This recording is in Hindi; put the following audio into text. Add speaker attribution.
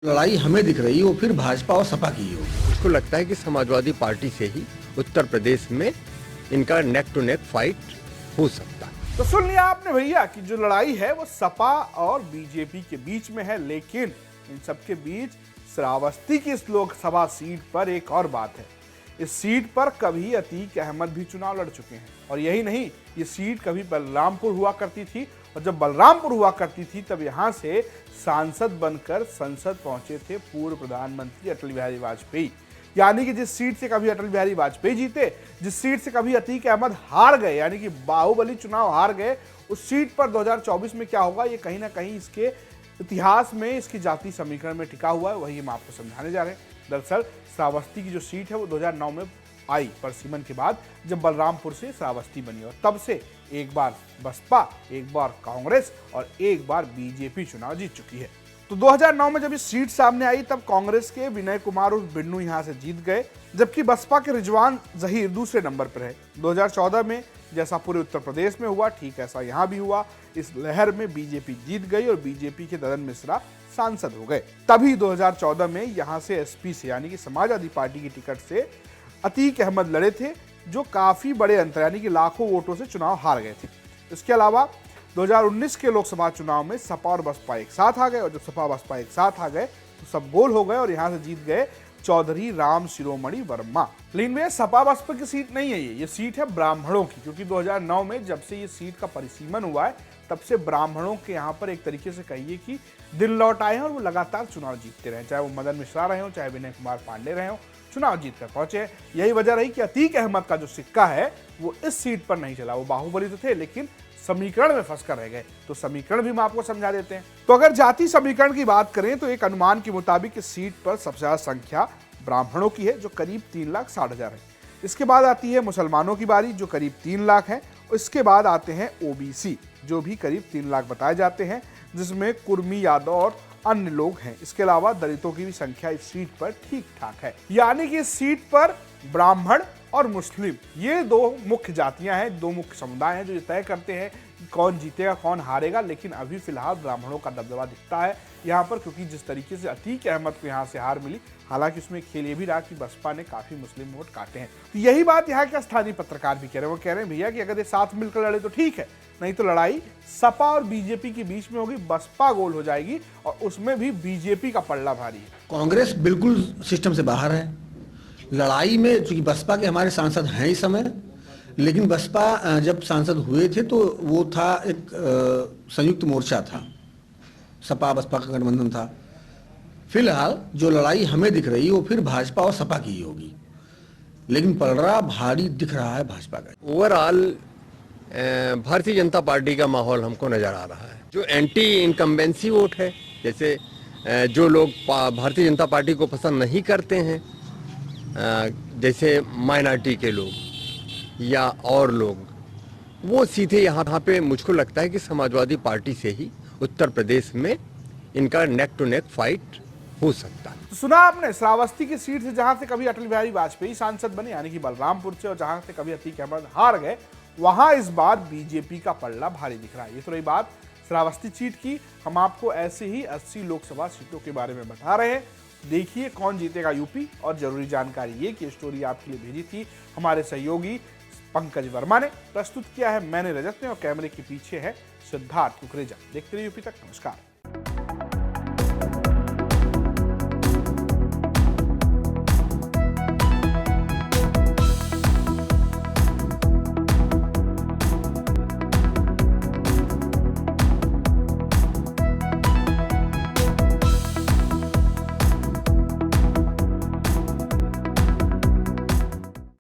Speaker 1: लड़ाई हमें दिख रही हो फिर भाजपा और सपा की हो।
Speaker 2: उसको लगता है कि समाजवादी पार्टी से ही उत्तर प्रदेश में इनका नेक टू नेक फाइट हो सकता है।
Speaker 3: तो सुन लिया आपने भैया कि जो लड़ाई है वो सपा और बीजेपी के बीच में है, लेकिन इन सबके बीच श्रावस्ती की इस लोकसभा सीट पर एक और बात है। इस सीट पर कभी अतीक अहमद भी चुनाव लड़ चुके हैं, और यही नहीं, ये सीट कभी बलरामपुर हुआ करती थी, और जब बलरामपुर हुआ करती थी तब यहां से सांसद बनकर संसद पहुंचे थे पूर्व प्रधानमंत्री अटल बिहारी वाजपेयी। यानी कि जिस सीट से कभी अटल बिहारी वाजपेयी जीते, जिस सीट से कभी अतीक अहमद हार गए, यानी कि बाहुबली चुनाव हार गए, उस सीट पर 2024 में क्या होगा, ये कहीं ना कहीं इसके इतिहास में, इसकी जाति समीकरण में टिका हुआ है। वही हम आपको समझाने जा रहे हैं। दरअसल श्रावस्ती की जो सीट है वो 2009 में आई परसिमन के बाद, जब बलरामपुर से श्रावस्ती बनी, और तब से एक बार बसपा, एक बार कांग्रेस और एक बार बीजेपी चुनाव जीत चुकी है। तो 2009 में जब इस सीट सामने आई तब कांग्रेस के विनय कुमार उर्फ बिन्नू यहां से जीत गए, जबकि बसपा के रिजवान जहीर दूसरे नंबर पर है। 2014 में जैसा पूरे उत्तर प्रदेश में हुआ, ठीक ऐसा यहां भी हुआ। इस लहर में बीजेपी जीत गई और बीजेपी के ददन मिश्रा सांसद हो गए। तभी 2014 में यहां से एसपी से, यानी कि समाजवादी पार्टी की टिकट से अतीक अहमद लड़े थे, जो काफी बड़े अंतर, यानी कि लाखों वोटों से चुनाव हार गए थे। इसके अलावा 2019 के लोकसभा चुनाव में सपा और बसपा एक साथ आ गए, और जब सपा बसपा एक साथ आ गए तो सब गोल हो गए और यहां से जीत गए चौधरी राम शिरोमणि वर्मा। लेकिन वे सपा बसपा की सीट नहीं है, ये सीट है ब्राह्मणों की, क्योंकि 2009 में जब से ये सीट का परिसीमन हुआ है तब से ब्राह्मणों के यहाँ पर एक तरीके से कहिए कि दिल लौट आए हैं, और वो लगातार चुनाव जीतते रहे, चाहे वो मदन मिश्रा रहे हो, चाहे विनय कुमार पांडे रहे हो, चुनाव जीत कर पहुंचे। यही वजह रही कि अतीक अहमद का जो सिक्का है वो इस सीट पर नहीं चला। वो बाहुबली तो थे, लेकिन समीकरण में फंस कर रह गए। तो समीकरण भी हम आपको समझा देते हैं। तो अगर जाति समीकरण की बात करें तो एक अनुमान के मुताबिक इस सीट पर सबसे ज्यादा संख्या ब्राह्मणों की है, जो करीब 3,60,000 है। इसके बाद आती है मुसलमानों की बारी, जो करीब 3 लाख है। इसके बाद आते हैं ओबीसी, जो भी करीब 3 लाख बताए जाते हैं, जिसमें कुर्मी, यादव और अन्य लोग हैं। इसके अलावा दलितों की भी संख्या इस सीट पर ठीक ठाक है। यानी कि इस सीट पर ब्राह्मण और मुस्लिम, ये दो मुख्य जातियां हैं, दो मुख्य समुदाय हैं, जो ये तय करते हैं कि कौन जीतेगा कौन हारेगा। लेकिन अभी फिलहाल ब्राह्मणों का दबदबा दिखता है यहाँ पर, क्योंकि जिस तरीके से अतीक अहमद को यहाँ से हार मिली, हालांकि उसमें खेल ये भी रहा कि बसपा ने काफी मुस्लिम वोट काटे हैं। तो यही बात यहाँ के स्थानीय पत्रकार भी कह रहे हैं। वो कह रहे हैं भैया कि अगर ये साथ मिलकर लड़े तो ठीक है, नहीं तो लड़ाई सपा और बीजेपी के बीच में होगी, बसपा गोल हो जाएगी, और उसमें भी बीजेपी का पल्ला भारी है।
Speaker 1: कांग्रेस बिल्कुल सिस्टम से बाहर है लड़ाई में, चूंकि बसपा के हमारे सांसद हैं इस समय, लेकिन बसपा जब सांसद हुए थे तो वो था एक संयुक्त मोर्चा था, सपा बसपा का गठबंधन था। फिलहाल जो लड़ाई हमें दिख रही है वो फिर भाजपा और सपा की ही होगी, लेकिन पलड़ा भारी दिख रहा है भाजपा का।
Speaker 2: ओवरऑल भारतीय जनता पार्टी का माहौल हमको नजर आ रहा है। जो एंटी इनकम्बेंसी वोट है, जैसे जो लोग भारतीय जनता पार्टी को पसंद नहीं करते हैं, जैसे माइनॉरिटी के लोग या और लोग, वो सीधे यहाँ पे मुझको लगता है कि समाजवादी पार्टी से ही उत्तर प्रदेश में इनका नेक टू नेक फाइट हो सकता है।
Speaker 3: तो सुना आपने, श्रावस्ती की सीट से जहां से कभी अटल बिहारी वाजपेयी सांसद बने, यानी कि बलरामपुर से, और जहां से कभी अतीक अहमद हार गए, वहां इस बार बीजेपी का पल्ला भारी दिख रहा है। ये तो रही बात श्रावस्ती सीट की। हम आपको ऐसे ही 80 लोकसभा सीटों के बारे में बता रहे हैं। देखिए कौन जीतेगा यूपी। और जरूरी जानकारी ये कि स्टोरी आपके लिए भेजी थी हमारे सहयोगी पंकज वर्मा ने, प्रस्तुत किया है मैंने, रजत ने, और कैमरे के पीछे है सिद्धार्थ कुकरेजा। देखते रहिए यूपी तक। नमस्कार।